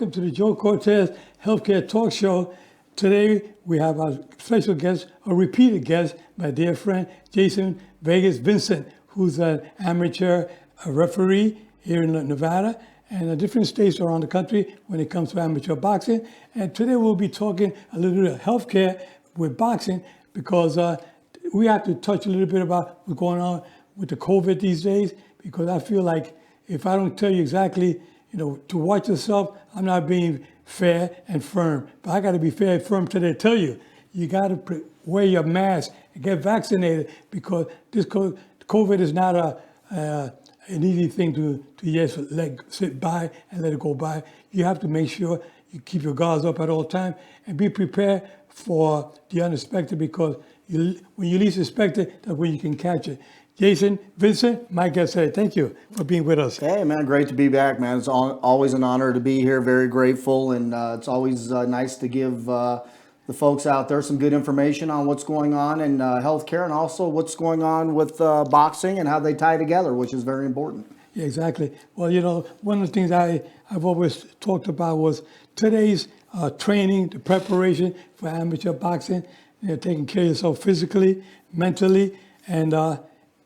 welcome to the Joe Cortez Healthcare Talk Show. Today we have our special guest, a repeated guest, my dear friend Jason Vegas Vincent, who's an amateur referee here in Nevada and different states around the country when it comes to amateur boxing. And today we'll be talking a little bit of healthcare with boxing because we have to touch a little bit about what's going on with the COVID these days, because I feel like if I don't tell you exactly, to watch yourself, I'm not being fair and firm. But I got to be fair and firm today to tell you, you got to wear your mask and get vaccinated, because this COVID is not an easy thing to just sit by and let it go by. You have to make sure you keep your guards up at all times and be prepared for the unexpected, because when you least expect it, that's when you can catch it. Jason Vincent, my guest today, thank you for being with us. Hey, man, great to be back, man. It's always an honor to be here. Very grateful, and it's always nice to give the folks out there some good information on what's going on in healthcare, and also what's going on with boxing and how they tie together, which is very important. Yeah, exactly. Well, one of the things I've always talked about was today's training, the preparation for amateur boxing, taking care of yourself physically, mentally, and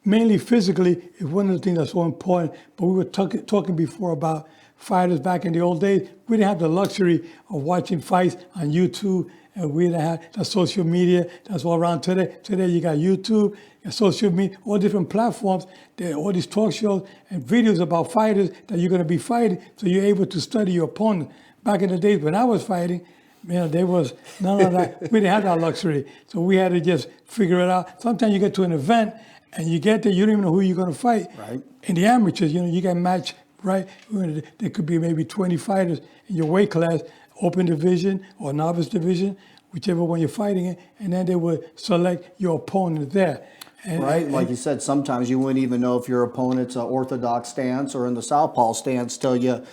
mainly physically is one of the things that's so important. But we were talking before about fighters back in the old days. We didn't have the luxury of watching fights on YouTube, and we didn't have the social media that's all around today. Today you got YouTube, you got social media, all different platforms, all these talk shows and videos about fighters that you're going to be fighting, so you're able to study your opponent. Back in the days when I was fighting, there was none of that. We didn't have that luxury, so we had to just figure it out. Sometimes you get to an event, and you get there, you don't even know who you're going to fight. Right. In the amateurs, you get matched, right? There could be maybe 20 fighters in your weight class, open division or novice division, whichever one you're fighting in, and then they would select your opponent there. Right, like you said, sometimes you wouldn't even know if your opponent's an orthodox stance or in the southpaw stance till you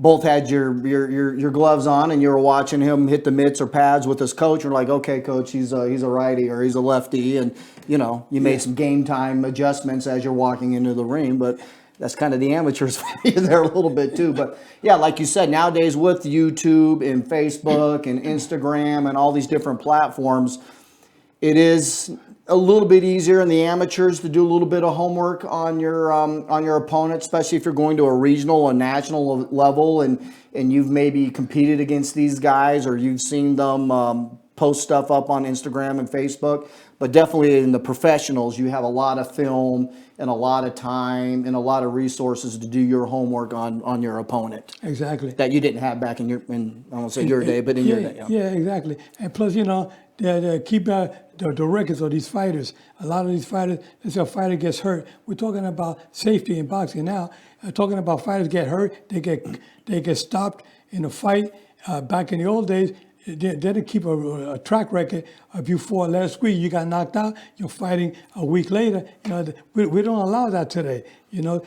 both had your gloves on and you were watching him hit the mitts or pads with his coach. You're like, okay, coach, he's a righty or he's a lefty, and you made some game time adjustments as you're walking into the ring. But that's kind of the amateurs there a little bit too. But yeah, like you said, nowadays with YouTube and Facebook and Instagram and all these different platforms, it is a little bit easier in the amateurs to do a little bit of homework on your opponent, especially if you're going to a regional or national level and you've maybe competed against these guys or you've seen them post stuff up on Instagram and Facebook. But definitely in the professionals, you have a lot of film and a lot of time and a lot of resources to do your homework on your opponent. Exactly. That you didn't have back I won't say your day, but in your day. Yeah, exactly. And plus, they keep the records of these fighters. A lot of these fighters, let's say a fighter gets hurt. We're talking about safety in boxing now. Talking about fighters get hurt, they get stopped in a fight. Back in the old days, they didn't keep a track record. If you fought last week, you got knocked out, you're fighting a week later. We don't allow that today.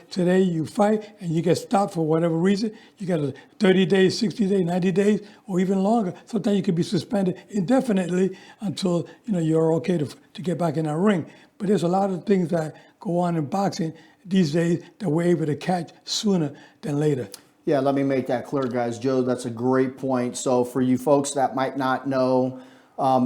Today you fight and you get stopped for whatever reason. You got a 30 days, 60 days, 90 days, or even longer. Sometimes you could be suspended indefinitely until you're okay to get back in that ring. But there's a lot of things that go on in boxing these days that we're able to catch sooner than later. Yeah, let me make that clear, guys. Joe, that's a great point. So for you folks that might not know,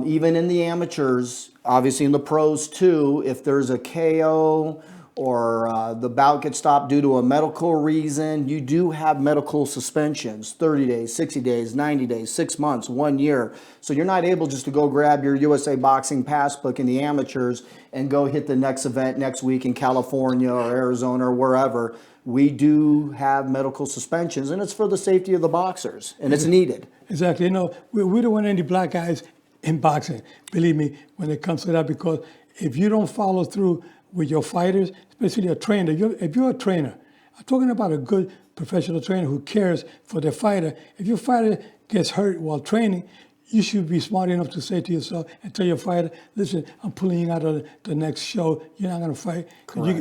even in the amateurs, obviously in the pros too, if there's a KO or the bout gets stopped due to a medical reason, you do have medical suspensions, 30 days, 60 days, 90 days, 6 months, 1 year. So you're not able just to go grab your USA Boxing Passbook in the amateurs and go hit the next event next week in California or Arizona or wherever. We do have medical suspensions, and it's for the safety of the boxers, and it's needed. Exactly. We don't want any black guys in boxing, believe me, when it comes to that, because if you don't follow through with your fighters, especially a trainer, if you're a trainer, I'm talking about a good professional trainer who cares for their fighter. If your fighter gets hurt while training, you should be smart enough to say to yourself and tell your fighter, listen, I'm pulling you out of the next show. You're not going to fight.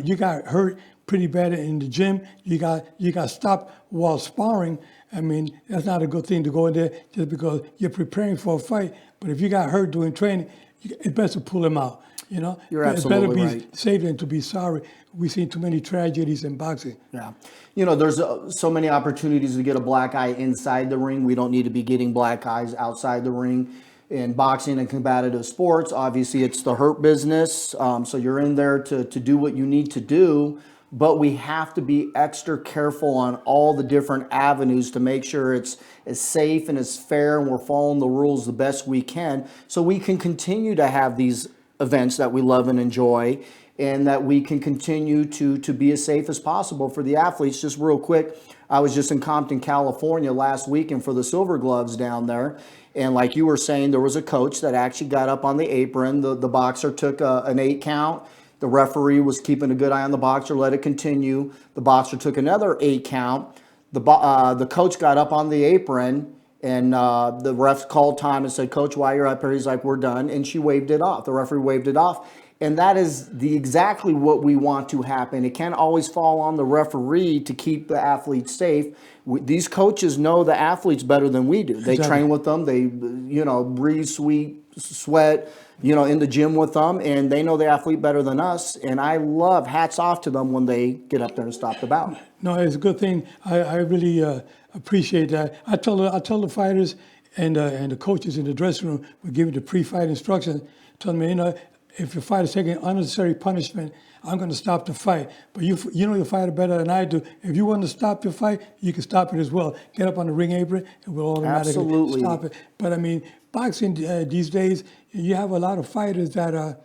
You got hurt pretty bad in the gym. You got stopped while sparring. I mean, that's not a good thing to go in there just because you're preparing for a fight. But if you got hurt during training, it's best to pull him out. You know, You're it's better absolutely be right. safe than to be sorry. We've seen too many tragedies in boxing. Yeah. You know, there's so many opportunities to get a black eye inside the ring. We don't need to be getting black eyes outside the ring. In boxing and combative sports, obviously it's the hurt business. So you're in there to do what you need to do. But we have to be extra careful on all the different avenues to make sure it's as safe and as fair and we're following the rules the best we can so we can continue to have these events that we love and enjoy and that we can continue to be as safe as possible for the athletes. Just real quick, I was just in Compton, California last weekend for the Silver Gloves down there. And like you were saying, there was a coach that actually got up on the apron. The boxer took an 8 count. The referee was keeping a good eye on the boxer, let it continue. The boxer took another 8 count. The coach got up on the apron, and the ref called time and said, "Coach, while you're up here," he's like, "We're done." And she waved it off. The referee waved it off. And that is exactly what we want to happen. It can't always fall on the referee to keep the athletes safe. These coaches know the athletes better than we do. They train with them. They, breathe, sweat, in the gym with them, and they know the athlete better than us. And I love, hats off to them when they get up there and stop the bout. No, it's a good thing. I really appreciate that. I tell the fighters and the coaches in the dressing room, we give the pre-fight instructions, tell them, if your fighter's taking unnecessary punishment, I'm going to stop the fight. But you know your fighter better than I do. If you want to stop your fight, you can stop it as well. Get up on the ring apron, and we'll automatically Absolutely. stop it. But I mean, boxing these days, you have a lot of fighters that are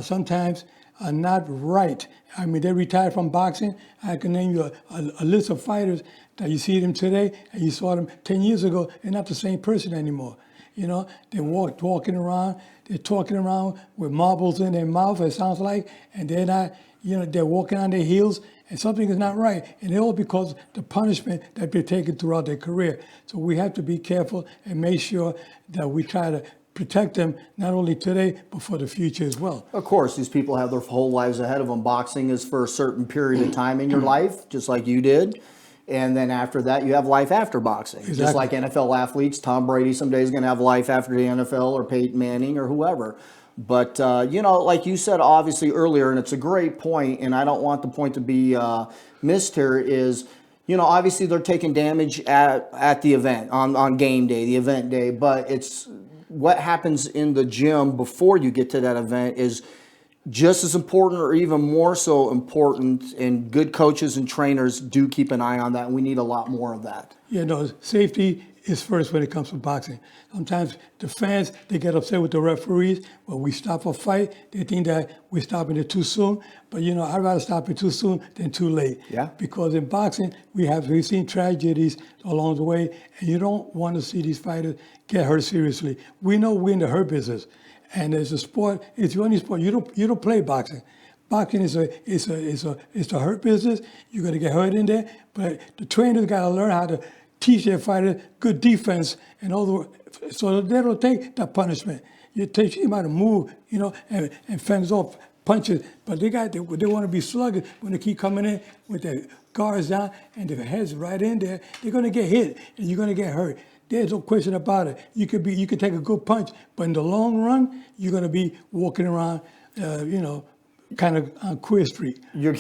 sometimes are not right. I mean, they retired from boxing. I can name you a list of fighters that you see them today, and you saw them 10 years ago. They're not the same person anymore. They're walking around. They're talking around with marbles in their mouth, it sounds like, and they're not, they're walking on their heels, and something is not right. And it's all because the punishment that they're taking throughout their career. So we have to be careful and make sure that we try to protect them, not only today, but for the future as well. Of course, these people have their whole lives ahead of them. Boxing is for a certain period of time in your life, just like you did. And then after that, you have life after boxing. Exactly. Just like NFL athletes, Tom Brady someday is going to have life after the NFL, or Peyton Manning, or whoever. But, like you said, obviously earlier, and it's a great point, and I don't want the point to be missed here, is, obviously they're taking damage at the event, on game day, the event day. But it's what happens in the gym before you get to that event is just as important, or even more so important, and good coaches and trainers do keep an eye on that, and we need a lot more of that. Safety is first when it comes to boxing. Sometimes the fans, they get upset with the referees. When we stop a fight, they think that we're stopping it too soon. But, I'd rather stop it too soon than too late. Yeah. Because in boxing, we've seen tragedies along the way, and you don't want to see these fighters get hurt seriously. We know we're in the hurt business. And as a sport, it's the only sport you don't play boxing. Boxing is a hurt business. You're gonna get hurt in there, but the trainers gotta learn how to teach their fighters good defense and so they don't take that punishment. You teach them how to move, and fend off punches. But they want to be sluggish when they keep coming in with their guards down and their heads right in there. They're gonna get hit and you're gonna get hurt. There's no question about it. You could take a good punch, but in the long run, you're going to be walking around, kind of on Queer Street. You're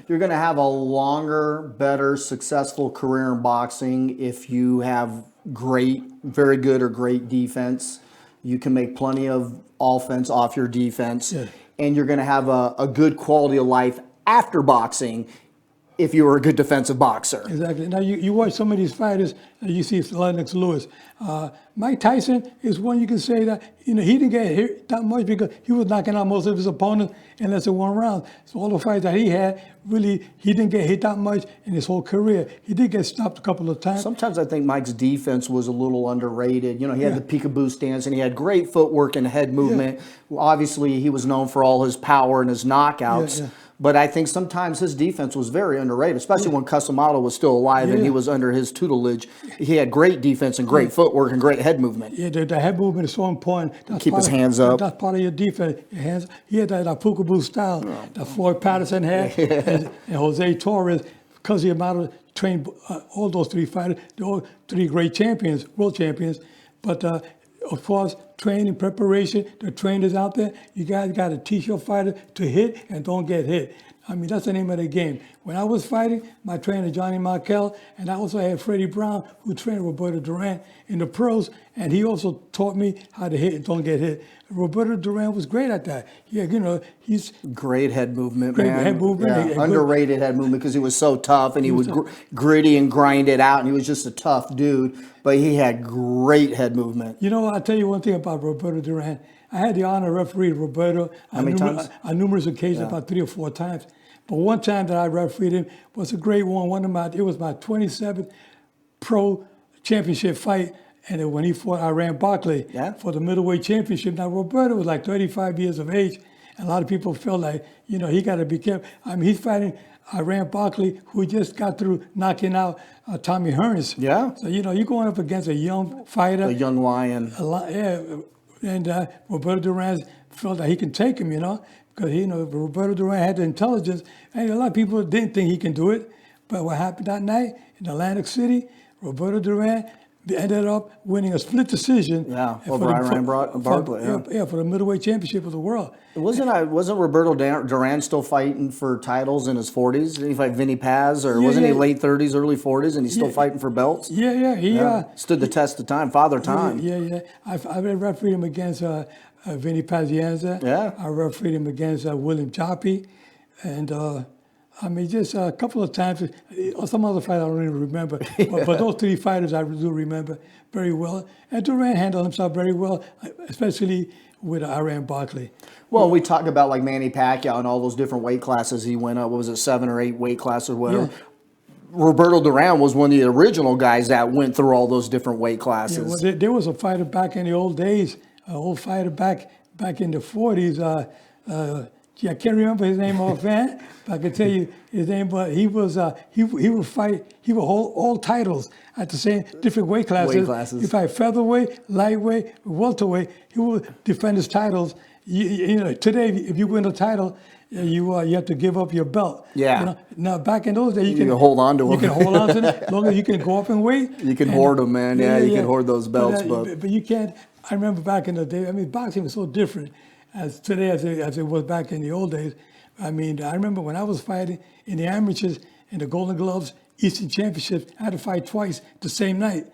going to have a longer, better, successful career in boxing if you have very good or great defense. You can make plenty of offense off your defense, and you're going to have a good quality of life after boxing if you were a good defensive boxer. Exactly. Now, you watch some of these fighters, you see Lennox Lewis. Mike Tyson is one you can say that, he didn't get hit that much because he was knocking out most of his opponents in less than one round. So all the fights that he had, really, he didn't get hit that much in his whole career. He did get stopped a couple of times. Sometimes I think Mike's defense was a little underrated. He had the peekaboo stance, and he had great footwork and head movement. Yeah. Obviously, he was known for all his power and his knockouts. Yeah. But I think sometimes his defense was very underrated, especially when Cusimano was still alive and he was under his tutelage. He had great defense and great footwork and great head movement. Yeah, the head movement is so important. Keep his hands up. That's part of your defense. Your hands. He had that peekaboo style that Floyd Patterson had and Jose Torres, because Cusimano trained all those three fighters. They're all three great champions, world champions. But of course, training, preparation, the trainers out there. You guys got to teach your fighter to hit and don't get hit. I mean, that's the name of the game. When I was fighting, my trainer, Johnny Markel, and I also had Freddie Brown, who trained Roberto Duran in the pros, and he also taught me how to hit and don't get hit. Roberto Duran was great at that. Yeah, he's Great head movement, great man. head movement. Yeah, and good- underrated head movement because he was so tough and he would gritty and grind it out, and he was just a tough dude. But he had great head movement. You know, I'll tell you one thing about Roberto Duran. I had the honor of refereeing Roberto many times? on numerous occasions, about 3 or 4 times. But one time that I refereed him was a great one. It was my 27th pro championship fight, and when he fought Iran Barkley for the middleweight championship. Now Roberto was like 35 years of age, and a lot of people felt like he got to be careful. I mean, he's fighting Iran Barkley, who just got through knocking out Tommy Hearns. Yeah. So you're going up against a young fighter. A young lion. And Roberto Duran felt that he can take him, because Roberto Duran had the intelligence, and a lot of people didn't think he can do it. But what happened that night in Atlantic City, Roberto Duran ended up winning a split decision. Yeah, over Iran Barkley. For the middleweight championship of the world. Wasn't Roberto Duran still fighting for titles in his 40s? Didn't he fight Vinny Paz, or wasn't he late 30s, early 40s, and he's still fighting for belts? Yeah. He stood the test of time, father time. Yeah. I refereed him against Vinny Pazienza. Yeah. I refereed him against William Choppy, and just a couple of times. Some other fight I don't even remember, but those 3 fighters I do remember very well. And Duran handled himself very well, especially with Iran Barkley. Well, we talk about like Manny Pacquiao and all those different weight classes he went up. What was it, 7 or 8 weight classes or whatever? Yeah. Roberto Duran was one of the original guys that went through all those different weight classes. Yeah, well, there was a fighter back in the old days, an old fighter back in the 40s. I can't remember his name offhand, but I can tell you his name. But he would fight. He would hold all titles at the same different weight classes. He fight featherweight, lightweight, welterweight. He would defend his titles. Today, if you win a title, you have to give up your belt. Yeah. Now back in those days, you can hold on to them. You can hold on to them as long as you can go up in weight. You can hoard them, man. Yeah, you can hoard those belts, but you can't. I remember back in the day. I mean, boxing was so different as today as it was back in the old days. I mean, I remember when I was fighting in the amateurs in the Golden Gloves Eastern Championships, I had to fight twice the same night.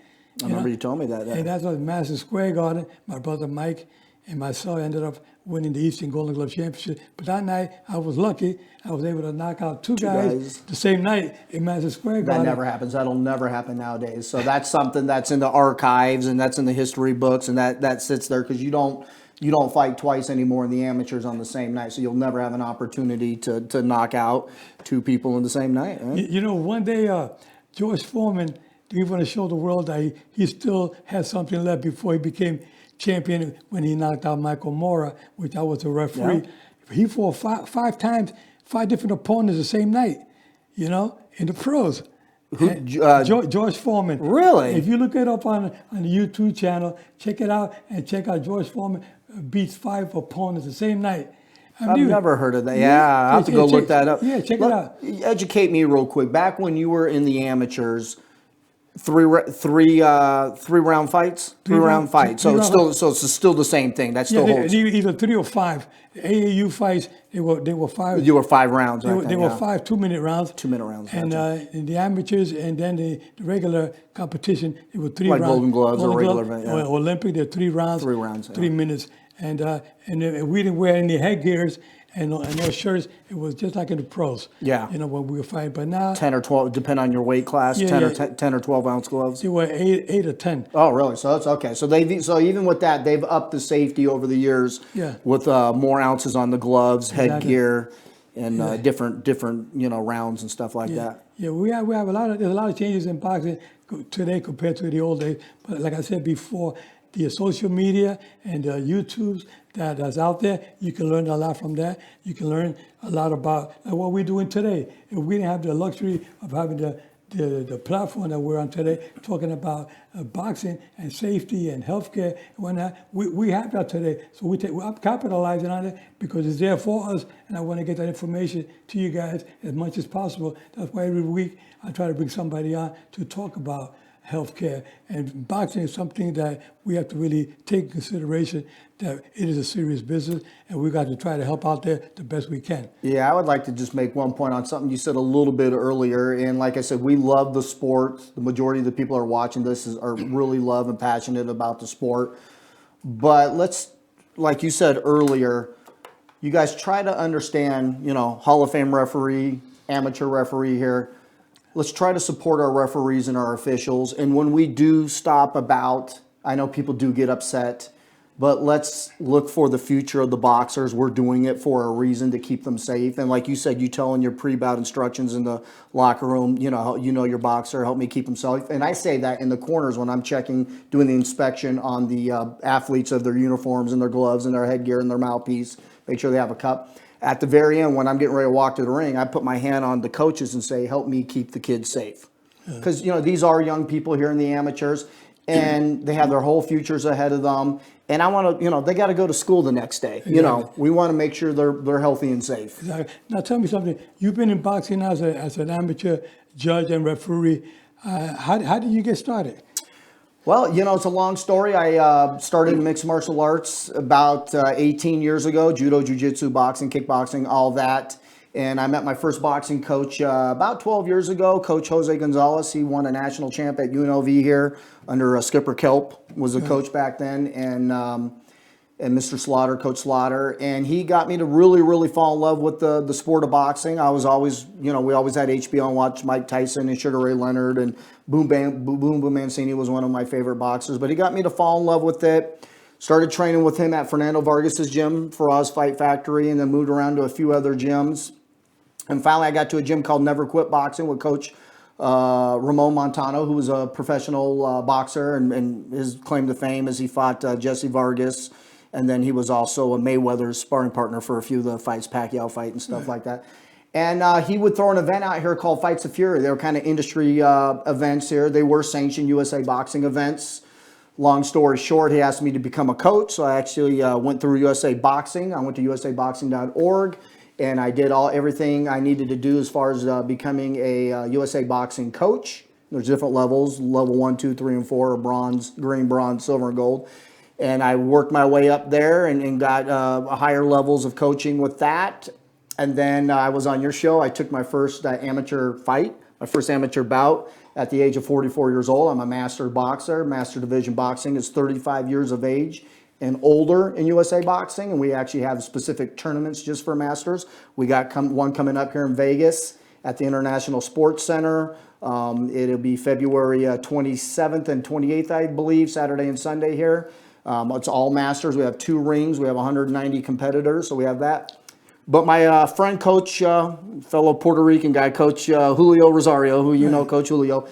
I remember you told me that. And that was Madison Square Garden. My brother Mike and myself ended up winning the Eastern Golden Glove Championship. But that night, I was lucky. I was able to knock out two guys the same night in Madison Square Garden. That never happens. That'll never happen nowadays. So that's something that's in the archives and that's in the history books, and that sits there because you don't fight twice anymore in the amateurs on the same night. So you'll never have an opportunity to knock out 2 people in the same night. Right? One day, George Foreman, he want to show the world that he still had something left before he became champion when he knocked out Michael Mora, which I was a referee. Yeah. He fought 5 times, 5 different opponents the same night, in the pros. George Foreman. Really? If you look it up on the YouTube channel, check it out and check out George Foreman beats 5 opponents the same night. I've never heard of that. Yeah, I'll have to go look that up. Yeah, check it out. Educate me real quick. Back when you were in the amateurs, 3-round fights. 3-round fights. So it's still the same thing. That still holds. Either 3 or 5. The AAU fights they were 5. You were 5 rounds. They were 5 2-minute rounds. 2-minute rounds. And in the amateurs and then the regular competition, it was 3 rounds. Like Golden Gloves or regular event. Or Olympic, they're 3 rounds. 3 rounds. 3 minutes. And we didn't wear any headgears and no shirts. It was just like in the pros. Yeah. When we were fighting. But now 10 or 12, depend on your weight class. 10 or 12 ounce gloves. They were 8 or 10. Oh, really? So that's okay. So even with that, they've upped the safety over the years. Yeah. With more ounces on the gloves, headgear, and different rounds and stuff like that. Yeah, we have there's a lot of changes in boxing today compared to the old days. But like I said before, the social media and the YouTubes that's out there, you can learn a lot from that. You can learn a lot about what we're doing today. If we didn't have the luxury of having the platform that we're on today, talking about boxing and safety and healthcare and whatnot, we have that today. So I'm capitalizing on it because it's there for us, and I want to get that information to you guys as much as possible. That's why every week I try to bring somebody on to talk about healthcare. And boxing is something that we have to really take in consideration that it is a serious business, and we got to try to help out there the best we can. Yeah, I would like to just make one point on something you said a little bit earlier. And like I said, we love the sport. The majority of the people who are watching this are really love and passionate about the sport. But let's, like you said earlier, you guys try to understand, Hall of Fame referee, amateur referee here. Let's try to support our referees and our officials. And when we do stop about, I know people do get upset, but let's look for the future of the boxers. We're doing it for a reason, to keep them safe. And like you said, you tell in your pre-bout instructions in the locker room, your boxer, help me keep him safe. And I say that in the corners when I'm doing the inspection on the athletes of their uniforms and their gloves and their headgear and their mouthpiece, make sure they have a cup. At the very end, when I'm getting ready to walk to the ring, I put my hand on the coaches and say, help me keep the kids safe. Because, these are young people here in the amateurs, and they have their whole futures ahead of them. And I want to, they got to go to school the next day. Exactly. We want to make sure they're healthy and safe. Exactly. Now tell me something. You've been in boxing now as an amateur judge and referee. How did you get started? Well, it's a long story. I started in mixed martial arts about 18 years ago, judo, jiu-jitsu, boxing, kickboxing, all that. And I met my first boxing coach about 12 years ago, Coach Jose Gonzalez. He won a national champ at UNLV here under Skipper Kelp, was the coach back then, and Mr. Slaughter, Coach Slaughter. And he got me to really, really fall in love with the sport of boxing. I was always, we always had HBO and watched Mike Tyson and Sugar Ray Leonard, and Boom Mancini was one of my favorite boxers. But he got me to fall in love with it. Started training with him at Fernando Vargas's gym, Faraz Fight Factory, and then moved around to a few other gyms. And finally, I got to a gym called Never Quit Boxing with Coach Ramon Montano, who was a professional boxer, and his claim to fame is he fought Jesse Vargas, and then he was also a Mayweather's sparring partner for a few of the fights, Pacquiao fight and stuff like that. And he would throw an event out here called Fights of Fury. They were kind of industry events here. They were sanctioned USA boxing events. Long story short, he asked me to become a coach, so I actually went through USA Boxing. I went to usaboxing.org. And I did everything I needed to do as far as becoming a USA Boxing coach. There's different levels, level 1, 2, 3, and 4, bronze, green, bronze, silver, and gold. And I worked my way up there and got higher levels of coaching with that. And then I was on your show. I took my first amateur fight, my first amateur bout at the age of 44 years old. I'm a master boxer. Master Division Boxing is 35 years of age and older in USA Boxing, and we actually have specific tournaments just for masters. We got one coming up here in Vegas at the International Sports Center. It'll be February 27th and 28th, I believe, Saturday and Sunday here. It's all masters. We have 2 rings. We have 190 competitors, so we have that. But my friend, coach, fellow Puerto Rican guy, Coach Julio Rosario, who you know, Coach Julio,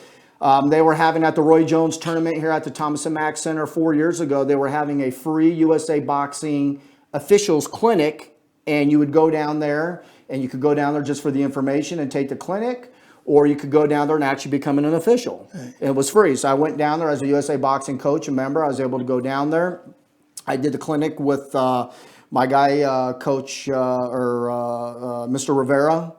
they were having at the Roy Jones tournament here at the Thomas & Mack Center 4 years ago, they were having a free USA Boxing officials clinic, and you would go down there, and you could go down there just for the information and take the clinic, or you could go down there and actually become an official. Right. It was free. So I went down there as a USA Boxing coach and member. I was able to go down there. I did the clinic with my guy, Coach Mr. Rivera.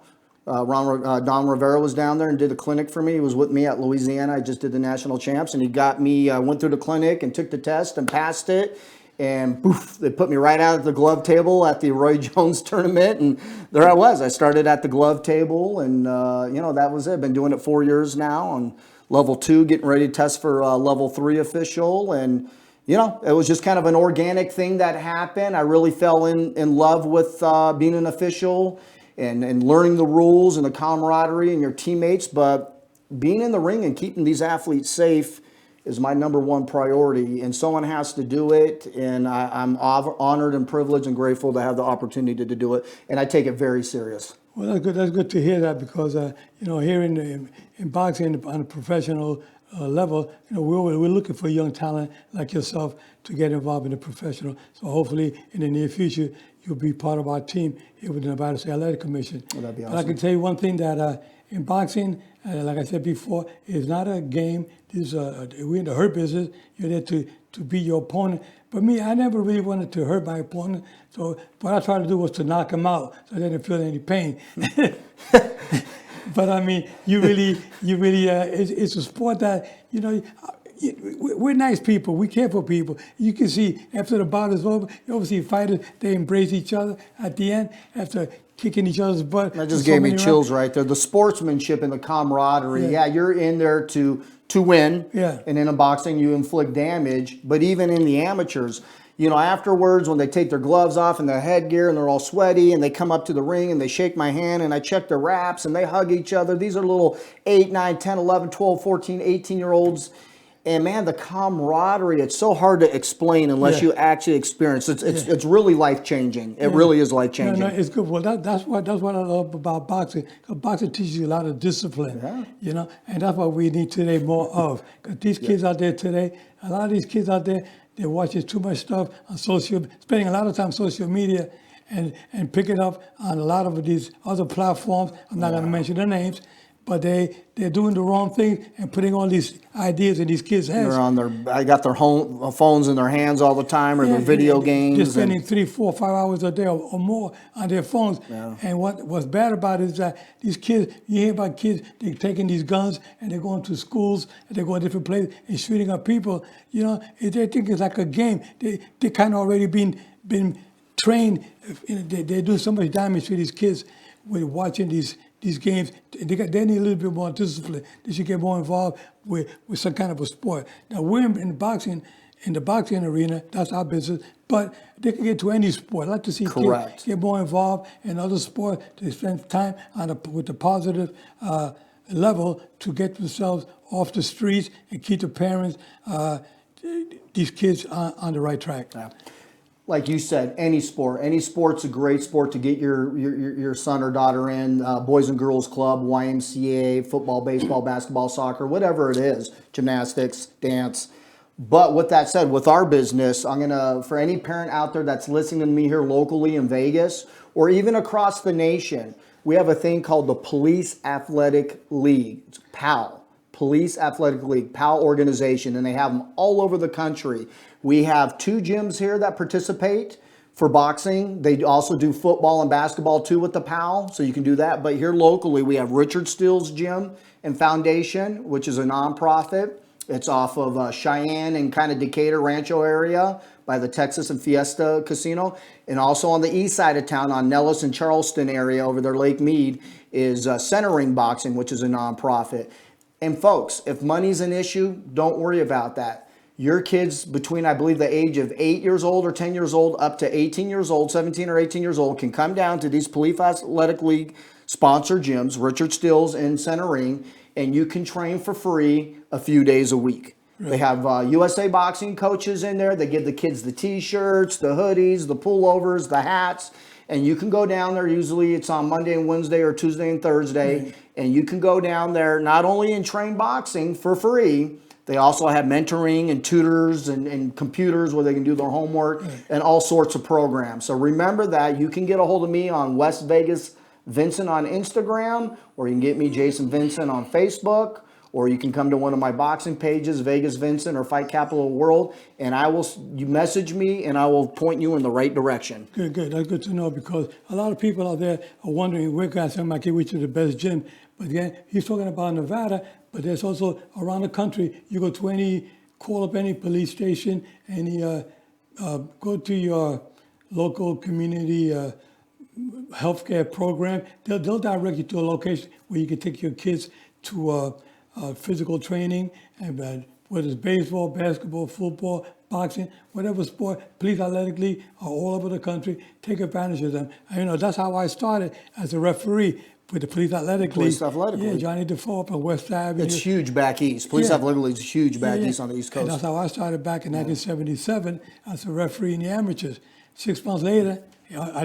Don Rivera was down there and did a clinic for me. He was with me at Louisiana. I just did the national champs, and he got me, went through the clinic and took the test and passed it. And poof, they put me right out at the glove table at the Roy Jones tournament. And there I was. I started at the glove table, and, that was it. Been doing it 4 years now on level 2, getting ready to test for level 3 official. And, it was just kind of an organic thing that happened. I really fell in love with being an official and learning the rules and the camaraderie and your teammates. But being in the ring and keeping these athletes safe is my number one priority, and someone has to do it, and I'm honored and privileged and grateful to have the opportunity to do it, and I take it very serious. Well, that's good. That's good to hear that, because here in boxing on a professional level, we're looking for young talent like yourself to get involved in the professional. So hopefully in the near future you'll be part of our team here with the Nevada State Athletic Commission. Well, that'd be awesome. But I can tell you one thing, that in boxing, like I said before, it's not a game. We're in the hurt business. You're there to beat your opponent. But me, I never really wanted to hurt my opponent. So what I tried to do was to knock him out so they didn't feel any pain. But I mean, it's a sport that, we're nice people. We care for people. You can see after the bout is over, you always see fighters, they embrace each other at the end after kicking each other's butt. That just gave me chills right there. The sportsmanship and the camaraderie. Yeah, you're in there to win. Yeah. And in a boxing, you inflict damage. But even in the amateurs, afterwards when they take their gloves off and their headgear and they're all sweaty and they come up to the ring and they shake my hand and I check their wraps and they hug each other. These are little 8, 9, 10, 11, 12, 14, 18-year-olds. And man, the camaraderie, it's so hard to explain unless you actually experience it. It's really life-changing. It really is life-changing. No, it's good. Well, that's what I love about boxing. 'Cause boxing teaches you a lot of discipline, and that's what we need today more of. Because these kids out there today, a lot of these kids out there, they're watching too much stuff on spending a lot of time on social media and picking up on a lot of these other platforms. I'm not going to mention their names. But they're doing the wrong thing and putting all these ideas in these kids' heads. I got their phones in their hands all the time, or their video games. Just spending 3, 4, 5 hours a day or more on their phones. Yeah. And what's bad about it is that these kids, you hear about kids, they're taking these guns and they're going to schools and they're going to different places and shooting up people. They think it's like a game. They kind of already been trained. They do so much damage to these kids with watching these games. They need a little bit more discipline. They should get more involved with some kind of a sport. Now we're in the boxing arena. That's our business. But they can get to any sport. I like to see kids get more involved in other sports. To spend time with the positive level to get themselves off the streets and keep the parents, these kids on the right track. Yeah. Like you said, any sport's a great sport to get your son or daughter in. Boys and Girls Club, YMCA, football, baseball, basketball, soccer, whatever it is, gymnastics, dance. But with that said, with our business, for any parent out there that's listening to me here locally in Vegas or even across the nation, we have a thing called the Police Athletic League. It's PAL, Police Athletic League, PAL organization, and they have them all over the country. We have 2 gyms here that participate for boxing. They also do football and basketball too with the PAL, so you can do that. But here locally, we have Richard Steele's Gym and Foundation, which is a nonprofit. It's off of Cheyenne and kind of Decatur Rancho area by the Texas and Fiesta Casino. And also on the east side of town on Nellis and Charleston area over there, Lake Mead, is Centering Boxing, which is a nonprofit. And folks, if money's an issue, don't worry about that. Your kids between, I believe, the age of 8 years old or 10 years old up to 18 years old, 17 or 18 years old, can come down to these Police Athletic League sponsored gyms, Richard Steele's in Centering, and you can train for free a few days a week. Right. They have USA Boxing coaches in there. They give the kids the T-shirts, the hoodies, the pullovers, the hats, and you can go down there. Usually it's on Monday and Wednesday or Tuesday and Thursday, right. And you can go down there not only and train boxing for free. They also have mentoring and tutors and computers where they can do their homework and all sorts of programs. So remember that. You can get a hold of me on West Vegas Vincent on Instagram, or you can get me Jason Vincent on Facebook, or you can come to one of my boxing pages, Vegas Vincent or Fight Capital World, and you message me and I will point you in the right direction. Good. That's good to know, because a lot of people out there are wondering where can I send my kid to the best gym. But again, he's talking about Nevada, but there's also around the country. You go to call up any police station, go to your local community healthcare program. They'll direct you to a location where you can take your kids to physical training, and whether it's baseball, basketball, football, boxing, whatever sport. Police Athletic League are all over the country. Take advantage of them. And, that's how I started as a referee with the Police Athletic League. Police Athletic League. Yeah, Johnny DeFore up on West Avenue. It's huge back east. Police Athletic League is huge back east on the East Coast. And that's how I started back in 1977 as a referee in the amateurs. 6 months later,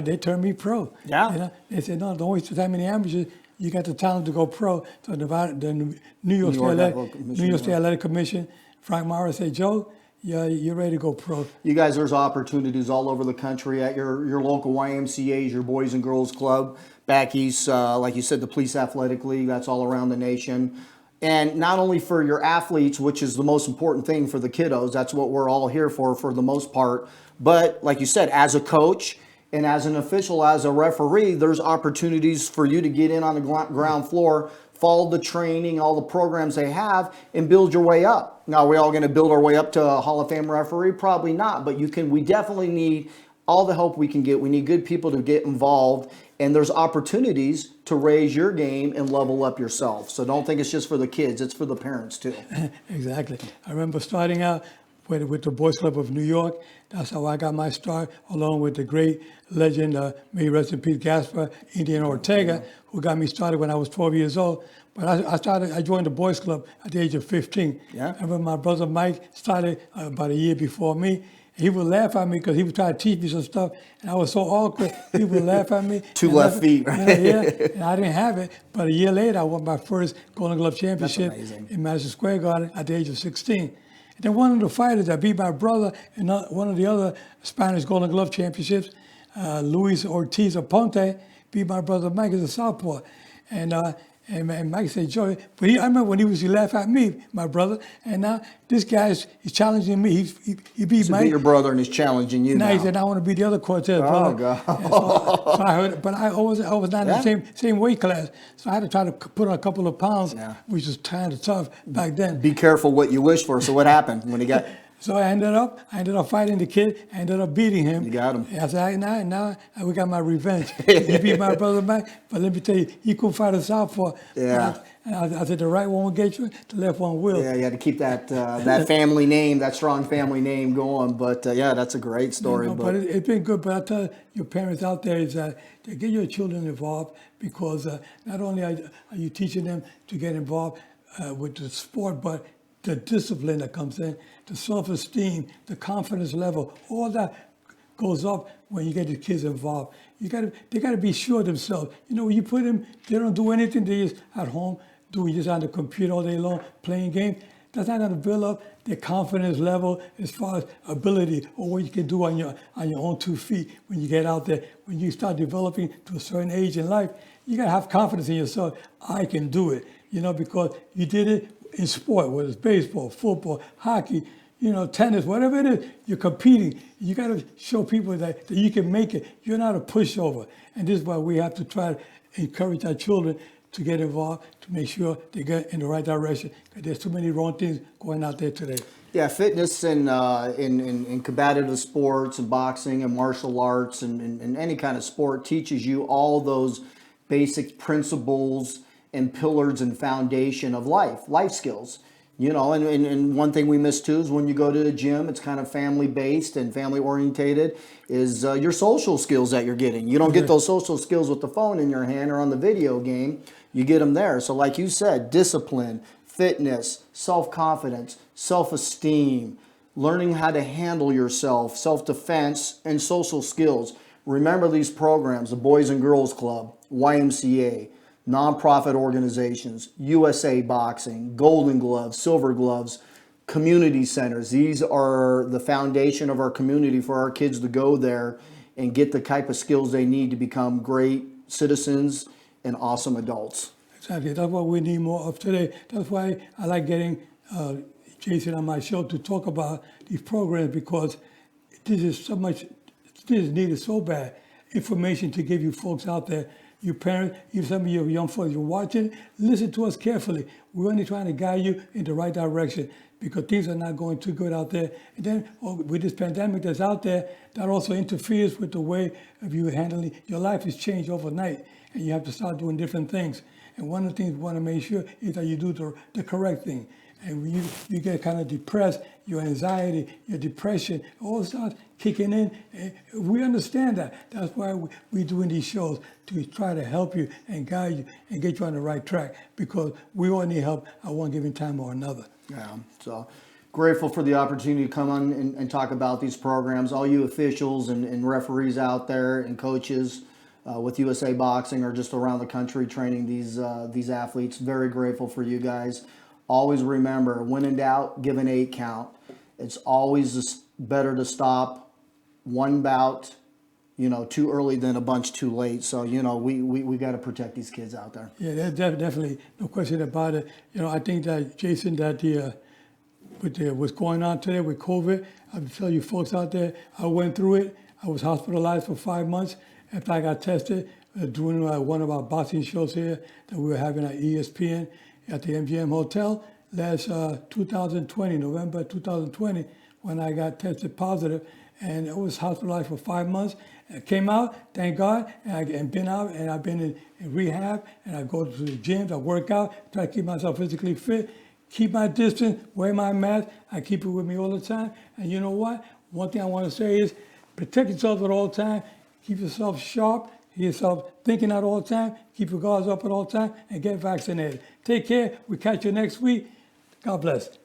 they turned me pro. Yeah. They said, no, don't waste your time in the amateurs. You got the talent to go pro. So the New York State Athletic Commission, Frank Morris said, Joe, you're ready to go pro. You guys, there's opportunities all over the country at your local YMCAs, your Boys and Girls Club. Back east, like you said, the Police Athletic League, that's all around the nation. And not only for your athletes, which is the most important thing for the kiddos, that's what we're all here for the most part. But like you said, as a coach, And as an official, as a referee, there's opportunities for you to get in on the ground floor, follow the training, all the programs they have, and build your way up. Now, are we all going to build our way up to a Hall of Fame referee? Probably not, but you can. We definitely need all the help we can get. We need good people to get involved, and there's opportunities to raise your game and level up yourself. So don't think it's just for the kids, it's for the parents too. Exactly. I remember starting out with the Boys Club of New York. That's how I got my start, along with the great legend, may rest in peace, Gaspar Indian Ortega, who got me started when I was 12 years old. But I joined the Boys Club at the age of 15. Yeah. I remember my brother Mike started about a year before me. He would laugh at me because he would try to teach me some stuff, and I was so awkward. He would laugh at me. Two left feet, right? Yeah, and I didn't have it. But a year later, I won my first Golden Glove championship in Madison Square Garden at the age of 16. And then one of the fighters that beat my brother in one of the other Spanish Golden Glove championships, Luis Ortiz Aponte, beat my brother Mike as a southpaw. And Mike said, Joey, but I remember when he laughed at me, my brother, and now this guy is he's me. He beat So Mike. be your brother and he's challenging you now. He said, I want to be the other Cortez brother. God. And so I heard, but I was not in the same weight class, so I had to try to put on a couple of pounds, which was kind of tough back then. Be careful what you wish for. So what happened when he got? So I ended up fighting the kid. I ended up beating him. You got him. I said, now we got my revenge. He beat my brother back, but let me tell you, he couldn't fight a southpaw. Yeah. And I said, the right one will get you, the left one will. Yeah, you had to keep that that family name, that strong family name going. But yeah, that's a great story. You know, but it's been good. But I tell your parents out there is that to get your children involved, because not only are you teaching them to get involved with the sport, but the discipline that comes in, the self-esteem, the confidence level, all that goes up when you get the kids involved. They gotta be sure of themselves. You know, when you put them, they don't do anything. They just at home just on the computer all day long playing games. That's not gonna build up their confidence level as far as ability or what you can do on your own 2 feet when you get out there. When you start developing to a certain age in life, you gotta have confidence in yourself. I can do it. You know, because you did it in sport, whether it's baseball, football, hockey, you know, tennis, whatever it is, you're competing. You got to show people that you can make it. You're not a pushover. And this is why we have to try to encourage our children to get involved, to make sure they get in the right direction. Because there's too many wrong things going out there today. Yeah, fitness and in combative sports and boxing and martial arts and any kind of sport teaches you all those basic principles and pillars and foundation of life skills. You know, and one thing we miss too is when you go to the gym, it's kind of family based and family orientated, is your social skills that you're getting. You don't get those social skills with the phone in your hand or on the video game. You get them there. So like you said, discipline, fitness, self-confidence, self-esteem, learning how to handle yourself, self-defense, and social skills. Remember these programs, the Boys and Girls Club, YMCA, nonprofit organizations, USA Boxing, Golden Gloves, Silver Gloves, community centers. These are the foundation of our community for our kids to go there and get the type of skills they need to become great citizens and awesome adults. Exactly. That's what we need more of today. That's why I like getting Jason on my show to talk about these programs, because this is needed so bad. Information to give you folks out there. You parents, if some of your young folks, you're watching, listen to us carefully. We're only trying to guide you in the right direction, because things are not going too good out there. And then with this pandemic that's out there, that also interferes with the way of you handling. Your life has changed overnight, and you have to start doing different things. And one of the things we want to make sure is that you do the correct thing. And when you get kind of depressed, your anxiety, your depression, all starts kicking in. And we understand that. That's why we're doing these shows, to try to help you and guide you and get you on the right track, because we all need help at one given time or another. Yeah, so grateful for the opportunity to come on and talk about these programs. All you officials and referees out there and coaches with USA Boxing or just around the country training these athletes, very grateful for you guys. Always remember, when in doubt, give an 8 count. It's always better to stop one bout, too early than a bunch too late. So, we got to protect these kids out there. Yeah, there's definitely no question about it. I think that, Jason, that what's going on today with COVID, I tell you folks out there, I went through it. I was hospitalized for 5 months after I got tested during one of our boxing shows here that we were having at ESPN at the MGM Hotel last 2020, November 2020, when I got tested positive, and I was hospitalized for 5 months. I came out, thank God, and been out, and I've been in rehab, and I go to the gyms, I work out, try to keep myself physically fit, keep my distance, wear my mask. I keep it with me all the time. And you know what? One thing I want to say is protect yourself at all times, keep yourself sharp, keep yourself thinking at all times, keep your guards up at all times, and get vaccinated. Take care. We'll catch you next week. God bless.